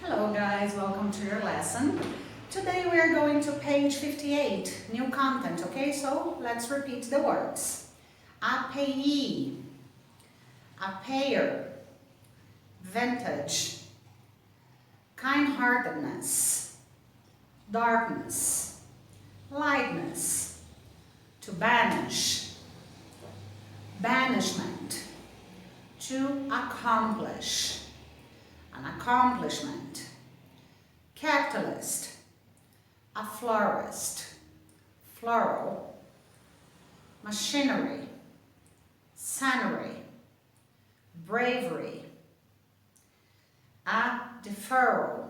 Hello guys, welcome to your lesson. Today we are going to page 58, new content, okay? So let's repeat the words. A payee, a payer, vintage, kind-heartedness, darkness, lightness, to banish, banishment, to accomplish, an accomplishment, capitalist, a florist, floral, machinery, sanitary, bravery, a deferral,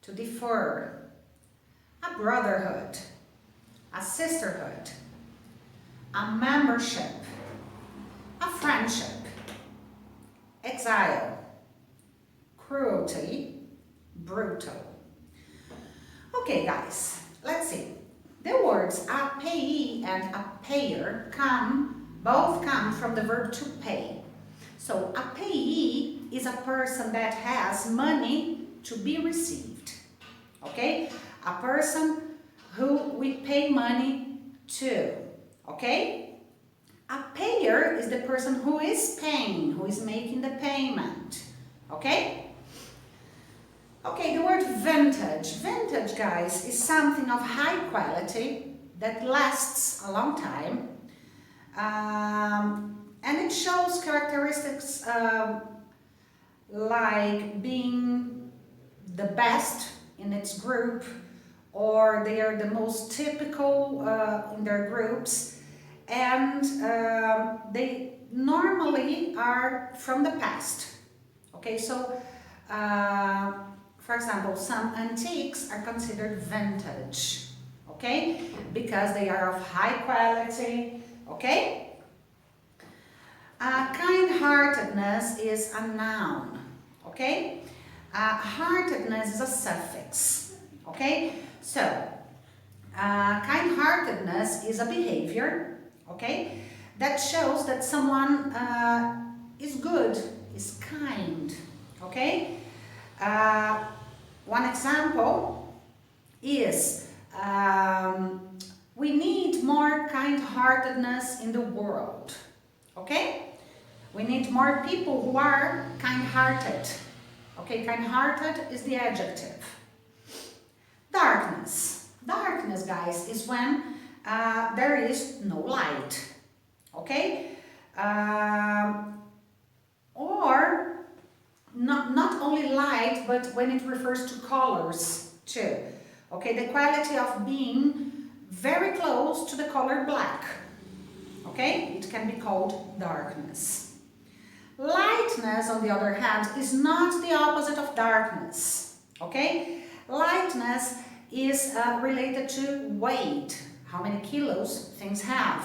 to defer, a brotherhood, a sisterhood, a membership, a friendship, exile, cruelty, brutal. Okay guys, let's see. The words a payee and a payer both come from the verb to pay. So a payee is a person that has money to be received. Okay? A person who we pay money to. Okay? A payer is the person who is paying, who is making the payment. Okay? Okay, the word vintage. Vintage, guys, is something of high quality that lasts a long time. And it shows characteristics like being the best in its group, or they are the most typical in their groups, and they normally are from the past. Okay, so for example, some antiques are considered vintage, okay, because they are of high quality, okay. Kind-heartedness is a noun, okay. Heartedness is a suffix, okay. So, kind-heartedness is a behavior, okay, that shows that someone is good, is kind, okay. One example is we need more kind-heartedness in the world, okay? We need more people who are kind-hearted, okay? Kind-hearted is the adjective. Darkness. Darkness, guys, is when there is no light, okay? Or not only light, but when it refers to colors too. Okay, the quality of being very close to the color black. Okay, it can be called darkness. Lightness, on the other hand, is not the opposite of darkness. Okay, lightness is related to weight, how many kilos things have.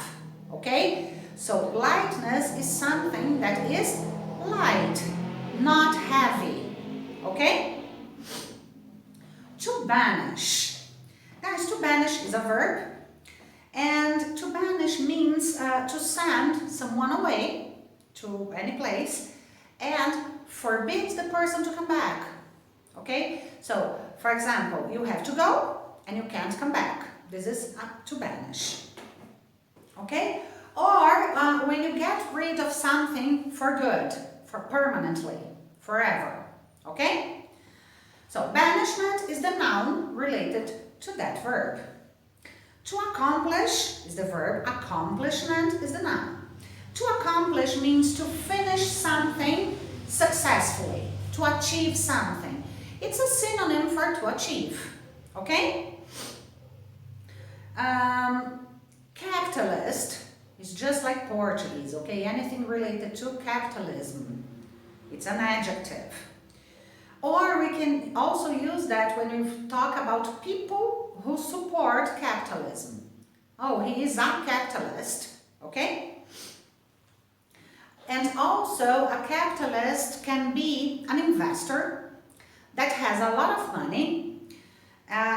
Okay, so lightness is something that is light, not heavy, okay? To banish. Guys, to banish is a verb, and to banish means to send someone away to any place and forbid the person to come back, okay? So, for example, you have to go and you can't come back. This is to banish, okay? Or when you get rid of something for good, for permanently, forever, okay? So banishment is the noun related to that verb. To accomplish is the verb, accomplishment is the noun. To accomplish means to finish something successfully, to achieve something. It's a synonym for to achieve, okay? Capitalist is just like Portuguese, okay? Anything related to capitalism. It's an adjective. Or we can also use that when we talk about people who support capitalism. Oh, he is a capitalist, okay? And also a capitalist can be an investor that has a lot of money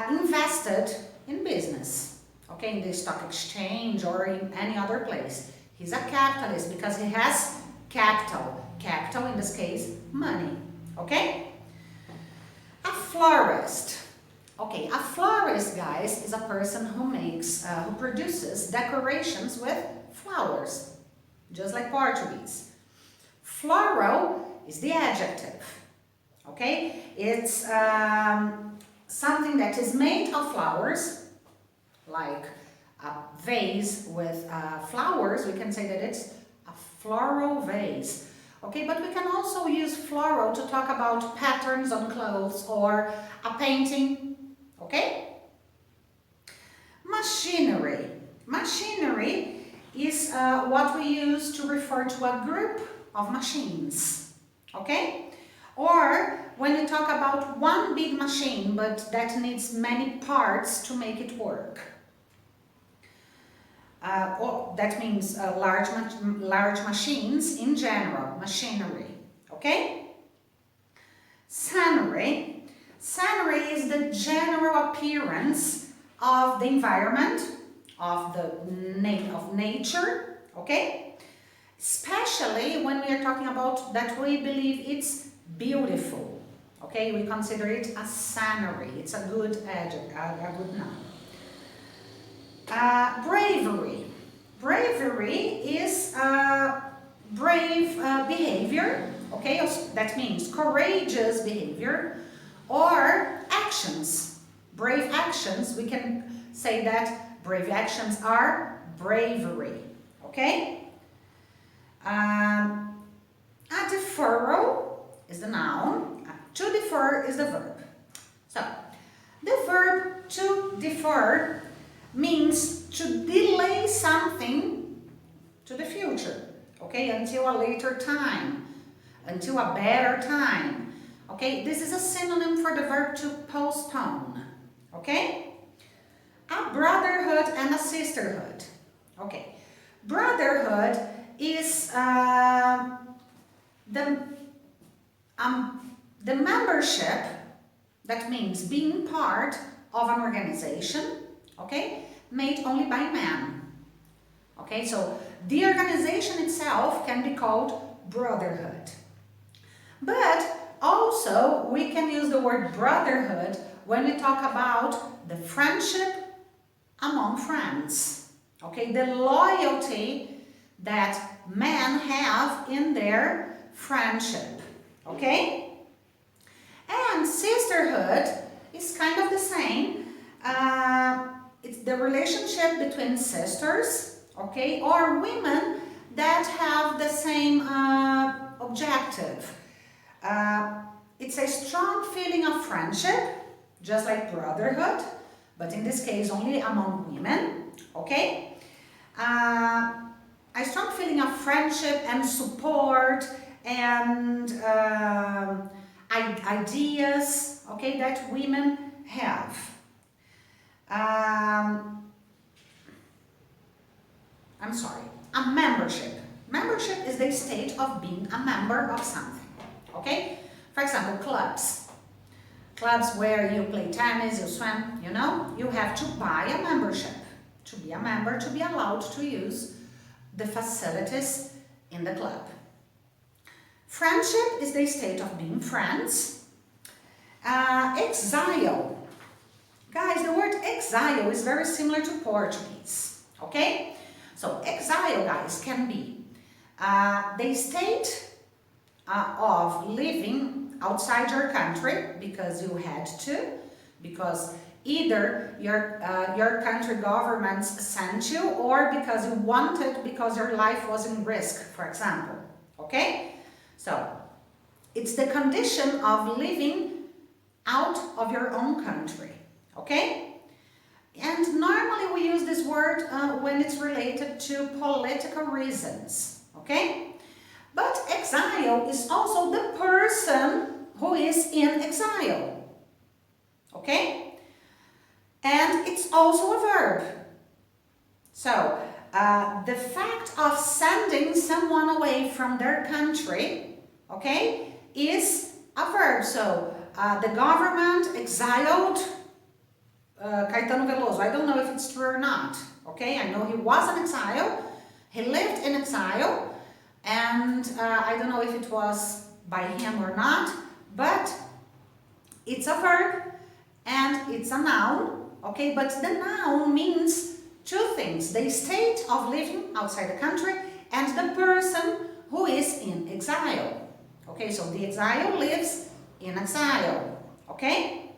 invested in business, okay, in the stock exchange or in any other place. He's a capitalist because he has capital. Capital, in this case, money, okay? florist. Okay, a florist, guys, is a person who who produces decorations with flowers, just like Portuguese. Floral is the adjective. Okay, it's something that is made of flowers, like a vase with flowers. We can say that it's a floral vase. Okay, but we can also use floral to talk about patterns on clothes or a painting. Okay? Machinery. Machinery is what we use to refer to a group of machines. Okay? Or when we talk about one big machine, but that needs many parts to make it work. That means large machines in general, machinery. Okay? Scenery. Scenery is the general appearance of the environment, of nature. Okay? Especially when we are talking about that we believe it's beautiful. Okay? We consider it a scenery. It's a good adjective, a good noun. Bravery. Bravery is brave behavior, okay? That means courageous behavior or actions. Brave actions, we can say that brave actions are bravery, okay? A deferral is the noun, to defer is the verb. So, the verb to defer means to delay something to the future, okay, until a later time, until a better time, okay. This is a synonym for the verb to postpone, okay. A brotherhood and a sisterhood, okay. Brotherhood is the membership, that means being part of an organization, okay, made only by men. Okay, so the organization itself can be called brotherhood. But also we can use the word brotherhood when we talk about the friendship among friends. Okay, the loyalty that men have in their friendship. Okay? And sisterhood is kind of the same. It's the relationship between sisters, okay, or women that have the same objective. It's a strong feeling of friendship, just like brotherhood, but in this case only among women, okay? A strong feeling of friendship and support and ideas, okay, that women have. I'm sorry, a membership. Membership is the state of being a member of something, okay? For example, clubs. Clubs where you play tennis, you swim, you know, you have to buy a membership to be a member, to be allowed to use the facilities in the club. Friendship is the state of being friends. Exile. Guys, the word exile is very similar to Portuguese, okay? So exile, guys, can be the state of living outside your country because you had to, because either your country governments sent you or because you wanted, because your life was in risk, for example, okay? So it's the condition of living out of your own country. Okay? And normally we use this word when it's related to political reasons. Okay? But exile is also the person who is in exile. Okay? And it's also a verb. So, the fact of sending someone away from their country, okay, is a verb. So, the government exiled Caetano Veloso. I don't know if it's true or not. Okay, I know he was in exile. He lived in exile, and I don't know if it was by him or not. But It's a verb and it's a noun, okay? But the noun means two things: the state of living outside the country and the person who is in exile. Okay, so the exile lives in exile, okay?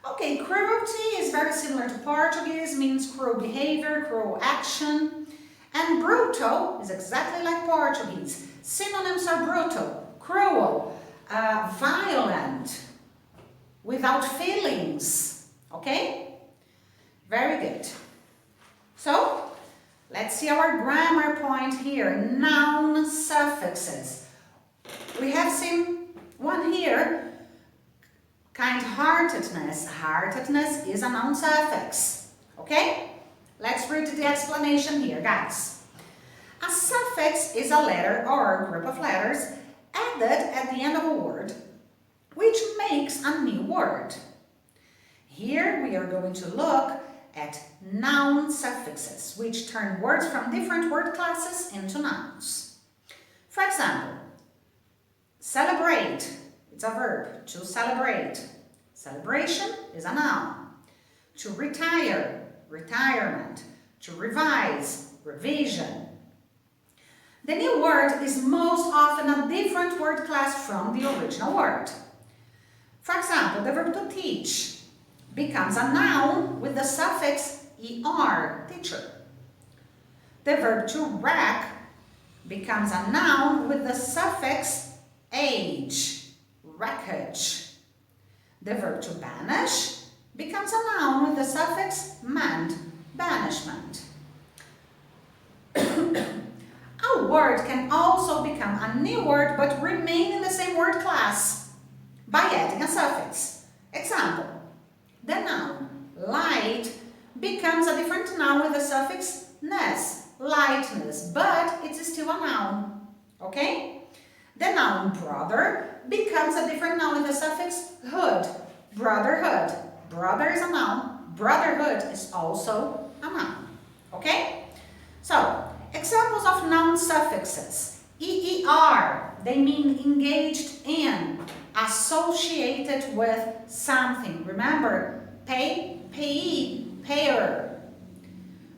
Okay, cruelty is very similar to Portuguese, means cruel behavior, cruel action. And brutal is exactly like Portuguese. Synonyms are brutal, cruel, violent, without feelings, okay? Very good. So, let's see our grammar point here, noun suffixes. We have seen one here, kind-heartedness. Heartedness is a noun suffix, okay? Let's read the explanation here, guys. A suffix is a letter or a group of letters added at the end of a word, which makes a new word. Here we are going to look at noun suffixes, which turn words from different word classes into nouns. For example, celebrate, it's a verb, to celebrate. Celebration is a noun. To retire, retirement. To revise, revision. The new word is most often a different word class from the original word. For example, the verb to teach becomes a noun with the suffix er, teacher. The verb to wreck becomes a noun with the suffix age, wreckage. The verb to banish becomes a noun with the suffix ment, banishment. A word can also become a new word but remain in the same word class by adding a suffix. Example, the noun light becomes a different noun with the suffix ness, lightness, but it's still a noun, okay? The noun brother becomes a different noun with the suffix hood, brotherhood. Brother is a noun, brotherhood is also a noun, okay? So, examples of noun suffixes. EER, they mean engaged in, associated with something. Remember, pay, payee, payer.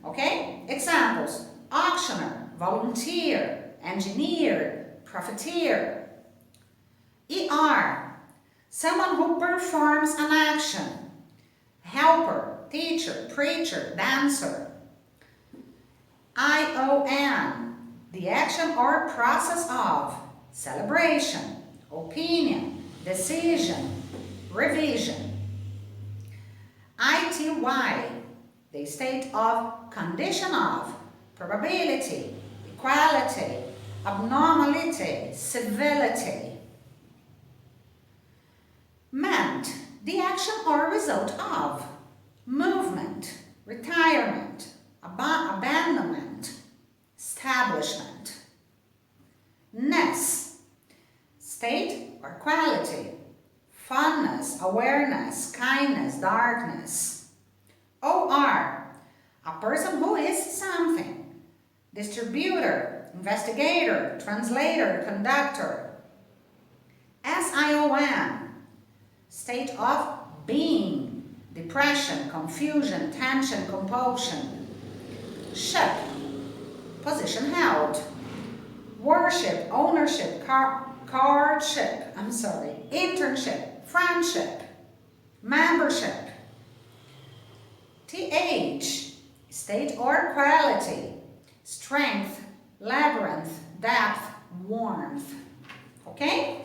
Okay? Examples, auctioneer, volunteer, engineer, profiteer. ER, someone who performs an action. Helper, teacher, preacher, dancer. ION, the action or process of celebration, opinion, decision, revision. ITY, the state of, condition of, probability, equality, abnormality, civility. Meant, the action or result of, movement, retirement, abandonment, establishment. Ness, state or quality, fondness, awareness, kindness, darkness. OR, a person who is something, distributor, investigator, translator, conductor. SION, state of being, depression, confusion, tension, compulsion. Ship, position held. Worship, ownership, internship, friendship, membership. TH, state or quality, strength, labyrinth, depth, warmth. Okay?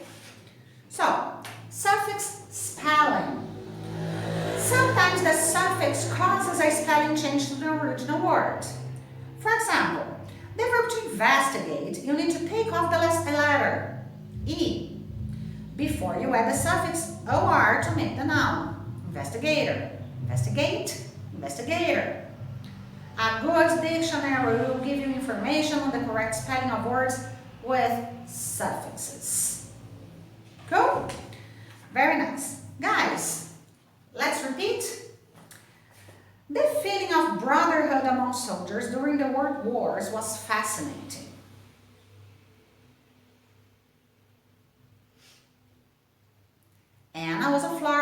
So, suffix spelling. Sometimes the suffix causes a spelling change to the original word. For example, the verb to investigate, you need to take off the last letter, E, before you add the suffix OR to make the noun. Investigator, investigate, investigator. A good dictionary will give you information on the correct spelling of words with suffixes. Cool? Very nice. Guys, let's repeat. The feeling of brotherhood among soldiers during the world wars was fascinating. Anna was a Florida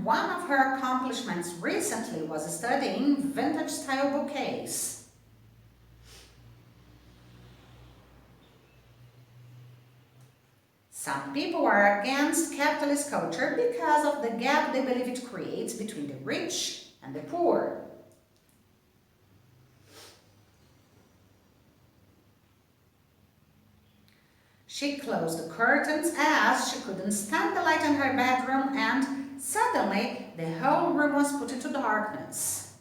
and one of her accomplishments recently was studying vintage-style bouquets. Some people are against capitalist culture because of the gap they believe it creates between the rich and the poor. She closed the curtains as she couldn't stand the light in her bedroom, and suddenly the whole room was put into darkness.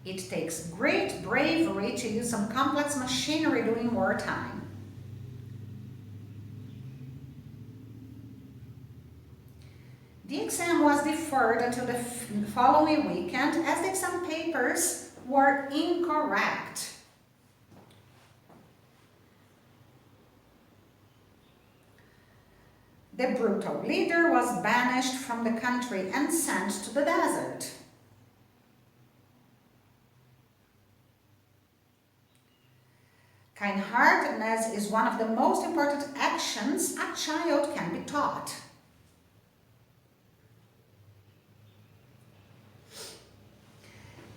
It takes great bravery to use some complex machinery during wartime. The exam was deferred until the following weekend as the exam papers were incorrect. The brutal leader was banished from the country and sent to the desert. Kind-heartedness is one of the most important actions a child can be taught.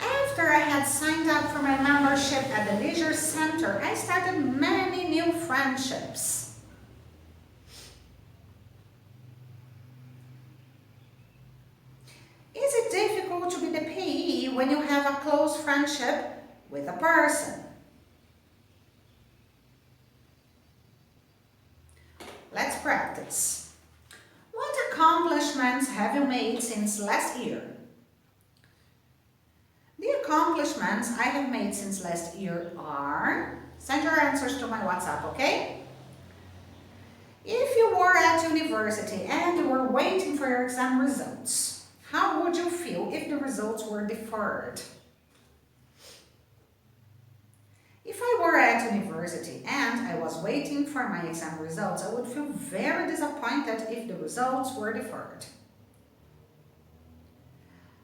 After I had signed up for my membership at the Leisure Center, I started many new friendships. Is it difficult to be the payee when you have a close friendship with a person? Let's practice. What accomplishments have you made since last year? The accomplishments I have made since last year are... Send your answers to my WhatsApp, okay? If you were at university and you were waiting for your exam results, how would you feel if the results were deferred? If I were at university and I was waiting for my exam results, I would feel very disappointed if the results were deferred.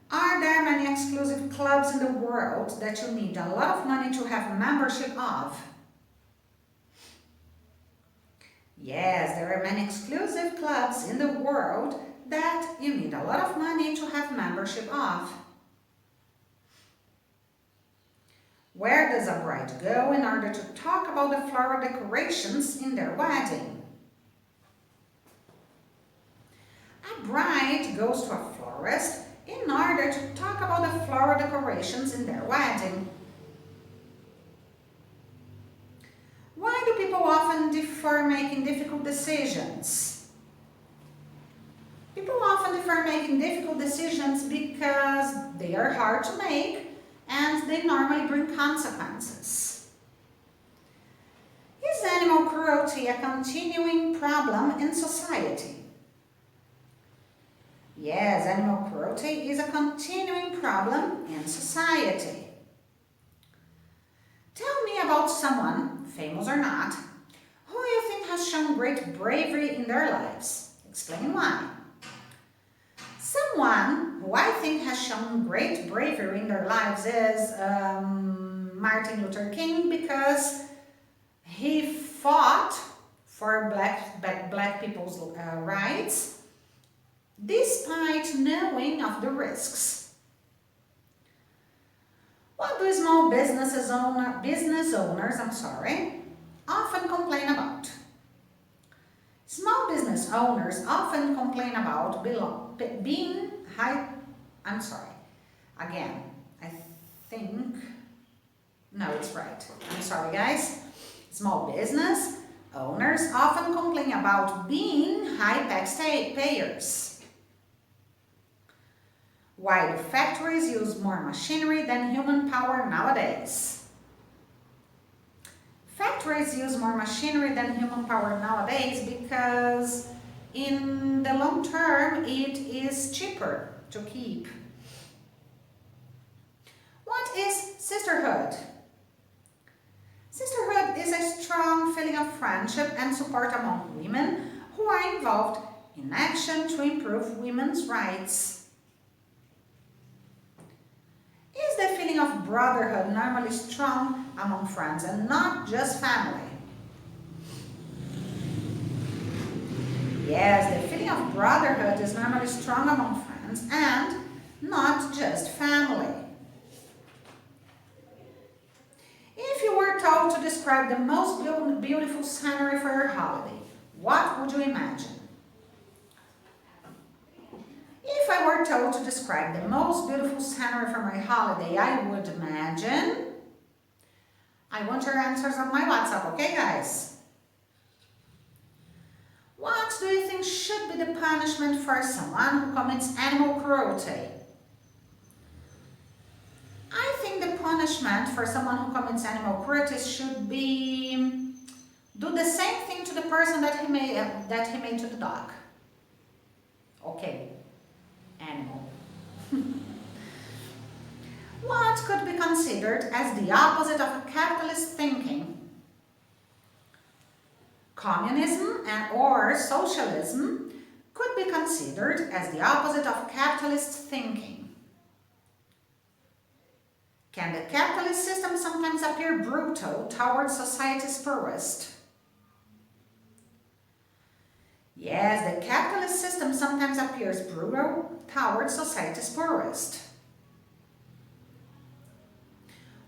Are there many exclusive clubs in the world that you need a lot of money to have membership of? Yes, there are many exclusive clubs in the world that you need a lot of money to have membership of. Where does a bride go in order to talk about the floral decorations in their wedding? A bride goes to a florist in order to talk about the floral decorations in their wedding. Why do people often defer making difficult decisions? People often defer making difficult decisions because they are hard to make and they normally bring consequences. Is animal cruelty a continuing problem in society? Yes, animal cruelty is a continuing problem in society. Tell me about someone, famous or not, who you think has shown great bravery in their lives. Explain why. Someone who I think has shown great bravery in their lives is Martin Luther King, because he fought for black people's rights despite knowing of the risks. What do small business owners often complain about? Small business owners often complain about being high. I'm sorry. Again, I think. No, it's right. I'm sorry, guys. Small business owners often complain about being high tax payers. Why do factories use more machinery than human power nowadays? Factories use more machinery than human power nowadays because in the long term it is cheaper to keep. What is sisterhood? Sisterhood is a strong feeling of friendship and support among women who are involved in action to improve women's rights. Is the feeling of brotherhood normally strong among friends and not just family? Yes, the feeling of brotherhood is normally strong among friends and not just family. If you were told to describe the most beautiful scenery for your holiday, what would you imagine? If I were told to describe the most beautiful scenery for my holiday, I would imagine. I want your answers on my WhatsApp, okay, guys? What do you think should be the punishment for someone who commits animal cruelty? I think the punishment for someone who commits animal cruelty should be do the same thing to the person that he made to the dog. Okay, animal. What could be considered as the opposite of a capitalist thinking? Communism or socialism could be considered as the opposite of capitalist thinking. Can the capitalist system sometimes appear brutal towards society's poorest? Yes, the capitalist system sometimes appears brutal towards society's poorest.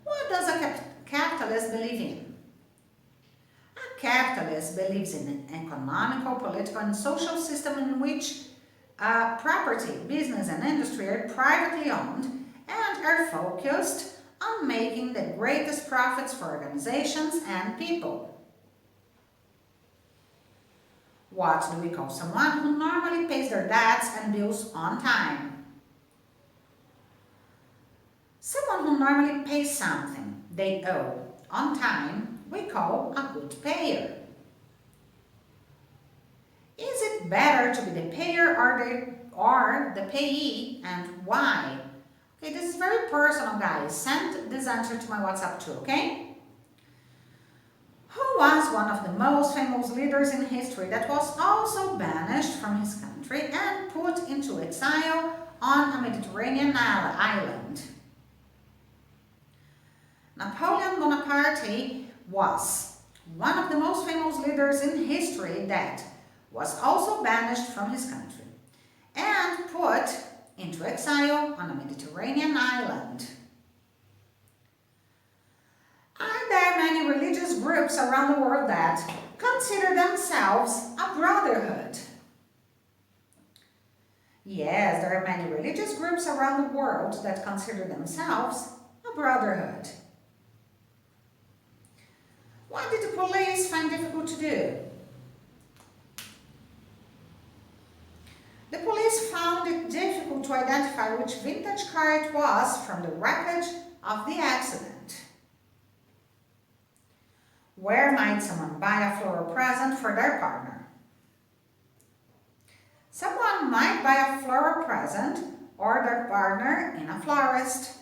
What does a capitalist believe in? A capitalist believes in an economical, political, and social system in which property, business, and industry are privately owned and are focused on making the greatest profits for organizations and people. What do we call someone who normally pays their debts and bills on time? Someone who normally pays something they owe on time, we call a good payer. Is it better to be the payer or the payee, and why? Okay, this is very personal, guys. Send this answer to my WhatsApp too, okay? Who was one of the most famous leaders in history that was also banished from his country and put into exile on a Mediterranean island? Napoleon Bonaparte was one of the most famous leaders in history that was also banished from his country and put into exile on a Mediterranean island. Are there many religious groups around the world that consider themselves a brotherhood? Yes, there are many religious groups around the world that consider themselves a brotherhood. What did the police find difficult to do? The police found it difficult to identify which vintage car it was from the wreckage of the accident. Where might someone buy a floral present for their partner? Someone might buy a floral present or their partner in a florist.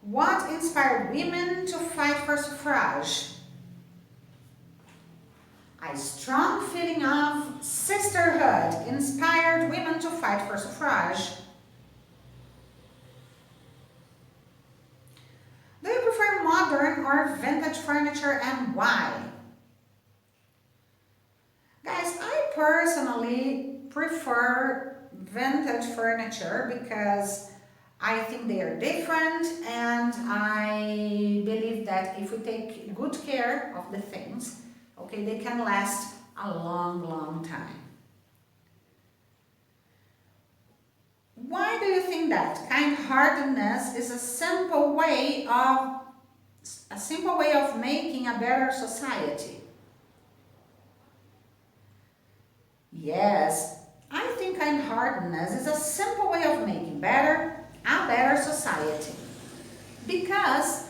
What inspired women to fight for suffrage? A strong feeling of sisterhood inspired women to fight for suffrage. Do you prefer modern or vintage furniture, and why? Guys, I personally prefer vintage furniture because I think they are different, and I believe that if we take good care of the things, okay, they can last a long, long time. Why do you think that? Kind-heartedness is a simple way of making a better society. Yes, I think kind-heartedness is a simple way of making a better society. Because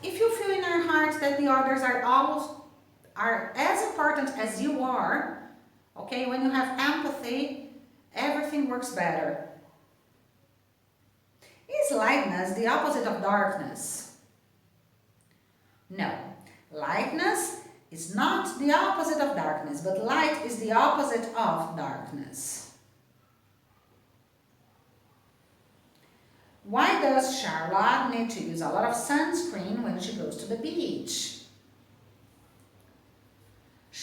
if you feel in your heart that the others are as important as you are, okay, when you have empathy, everything works better. Is lightness the opposite of darkness? No, lightness is not the opposite of darkness, but light is the opposite of darkness. Why does Charlotte need to use a lot of sunscreen when she goes to the beach?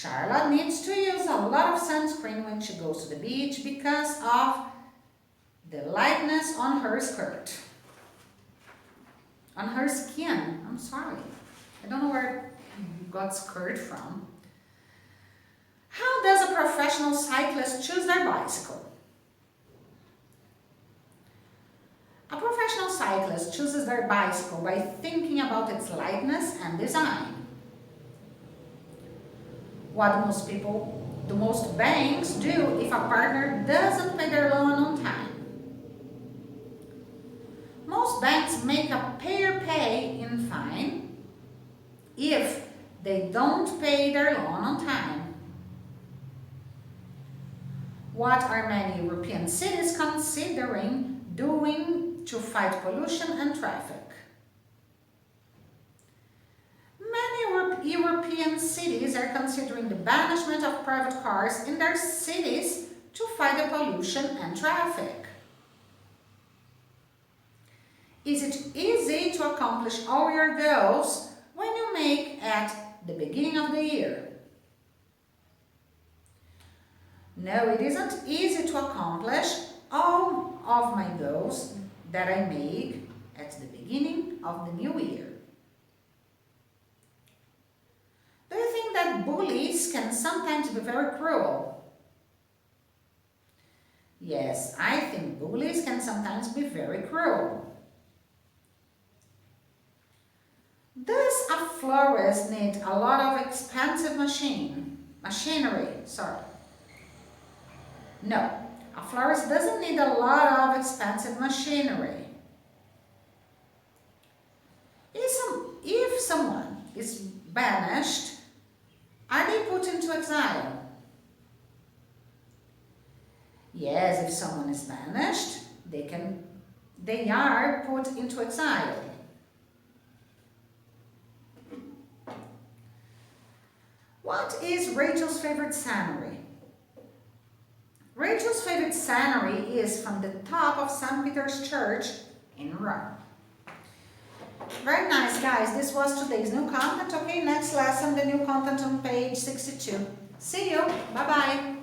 Charlotte needs to use a lot of sunscreen when she goes to the beach because of the lightness on her skirt. On her skin, I'm sorry. I don't know where I got skirt from. How does a professional cyclist choose their bicycle? A professional cyclist chooses their bicycle by thinking about its lightness and design. What do most banks do if a partner doesn't pay their loan on time? Most banks make a pay fine if they don't pay their loan on time. What are many European cities considering doing to fight pollution and traffic? Many European cities are considering the banishment of private cars in their cities to fight the pollution and traffic. Is it easy to accomplish all your goals when you make at the beginning of the year? No, it isn't easy to accomplish all of my goals that I make at the beginning of the new year. Do you think that bullies can sometimes be very cruel? Yes, I think bullies can sometimes be very cruel. Does a florist need a lot of expensive machinery? No, a florist doesn't need a lot of expensive machinery. If someone is banished, are they put into exile? Yes, if someone is banished, they are put into exile. What is Rachel's favorite scenery? Rachel's favorite scenery is from the top of St. Peter's Church in Rome. Very nice, guys. This was today's new content. Okay, next lesson, the new content on page 62. See you. Bye-bye.